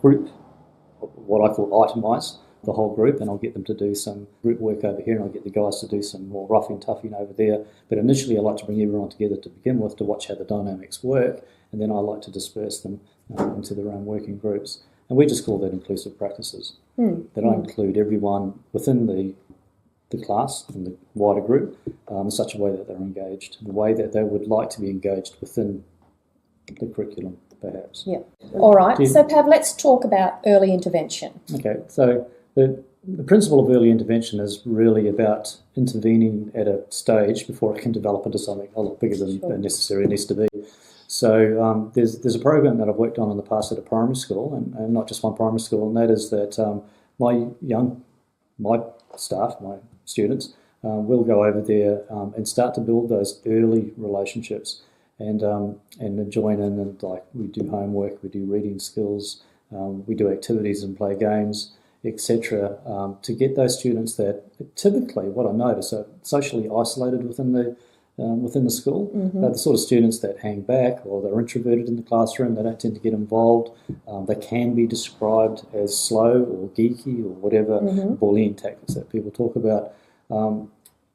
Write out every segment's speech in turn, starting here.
group, what I call itemise the whole group, and I'll get them to do some group work over here, and I'll get the guys to do some more roughing toughing over there. But initially I like to bring everyone together to begin with to watch how the dynamics work, and then I like to disperse them into their own working groups. And we just call that inclusive practices. That I include everyone within the class and the wider group in such a way that they're engaged, in the way that they would like to be engaged within the curriculum, perhaps. Yeah. All right. So, Pav, let's talk about early intervention. Okay. So the principle of early intervention is really about intervening at a stage before it can develop into something a lot bigger than necessarily needs to be. So there's a program that I've worked on in the past at a primary school, and not just one primary school, and that is that my staff, my students, will go over there and start to build those early relationships and join in, and like we do homework, we do reading skills, we do activities and play games, etc. To get those students that typically, what I notice, are socially isolated within the school. They're the sort of students that hang back, or they're introverted in the classroom. They don't tend to get involved. They can be described as slow or geeky or whatever bullying tactics that people talk about.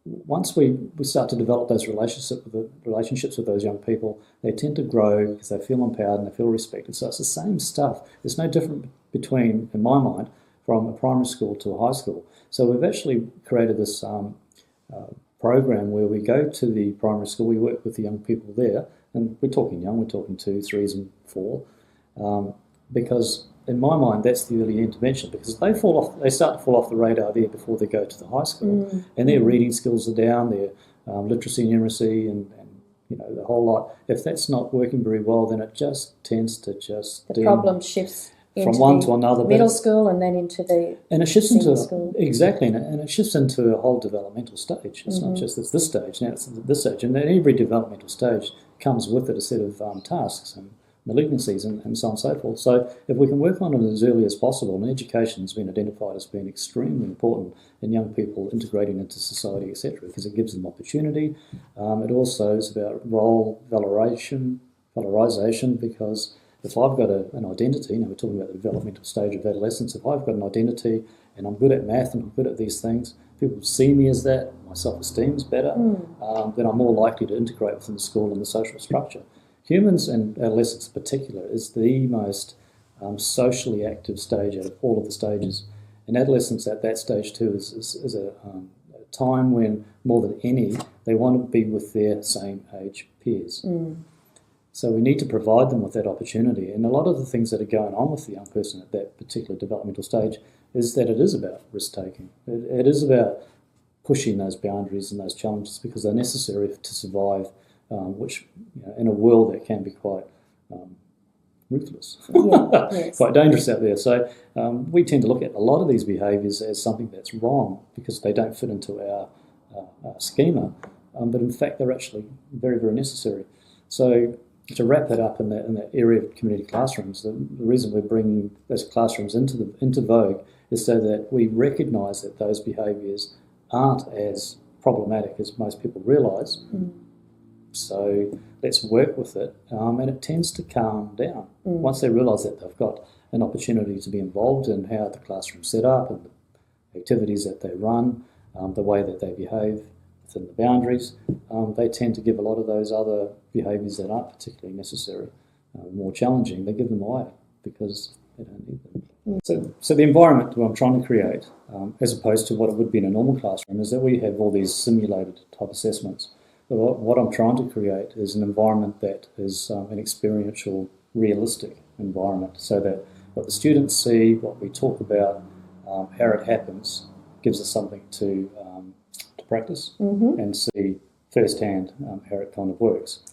Once we start to develop those relationships with those young people, they tend to grow because they feel empowered and they feel respected. So it's the same stuff. There's no difference between, in my mind, from a primary school to a high school. So we've actually created this program where we go to the primary school, we work with the young people there, and we're talking young, we're talking 2, 3s and 4, because in my mind that's the early intervention, because they start to fall off the radar there before they go to the high school, and their reading skills are down, their literacy and numeracy and the whole lot. If that's not working very well, then it just tends to the problem shifts from one to another, middle school and then into the school. Exactly, and it shifts into a whole developmental stage. It's not just this stage. Now it's this stage, and then every developmental stage comes with it a set of tasks and malignancies and so on and so forth. So if we can work on it as early as possible, and education has been identified as being extremely important in young people integrating into society, etc., because it gives them opportunity. It also is about role valorization, because if I've got an identity, we're talking about the developmental stage of adolescence, if I've got an identity and I'm good at math and I'm good at these things, people see me as that, my self-esteem is better, then I'm more likely to integrate within the school and the social structure. Humans, and adolescence in particular, is the most socially active stage out of all of the stages. And adolescence at that stage too is a time when, more than any, they want to be with their same age peers. So we need to provide them with that opportunity. And a lot of the things that are going on with the young person at that particular developmental stage is that it is about risk-taking. It is about pushing those boundaries and those challenges because they're necessary to survive, which in a world that can be quite ruthless, quite dangerous out there. So we tend to look at a lot of these behaviours as something that's wrong because they don't fit into our schema, but in fact they're actually very, very necessary. So to wrap that up in that area of community classrooms, the reason we're bringing those classrooms into vogue is so that we recognise that those behaviours aren't as problematic as most people realise. So let's work with it, and it tends to calm down once they realise that they've got an opportunity to be involved in how the classroom's set up and the activities that they run, the way that they behave within the boundaries. They tend to give a lot of those other behaviours that aren't particularly necessary, more challenging, they give them away because they don't need them. So the environment that I'm trying to create, as opposed to what it would be in a normal classroom, is that we have all these simulated type assessments. But what I'm trying to create is an environment that is an experiential, realistic environment, so that what the students see, what we talk about, how it happens, gives us something to practice and see firsthand how it kind of works.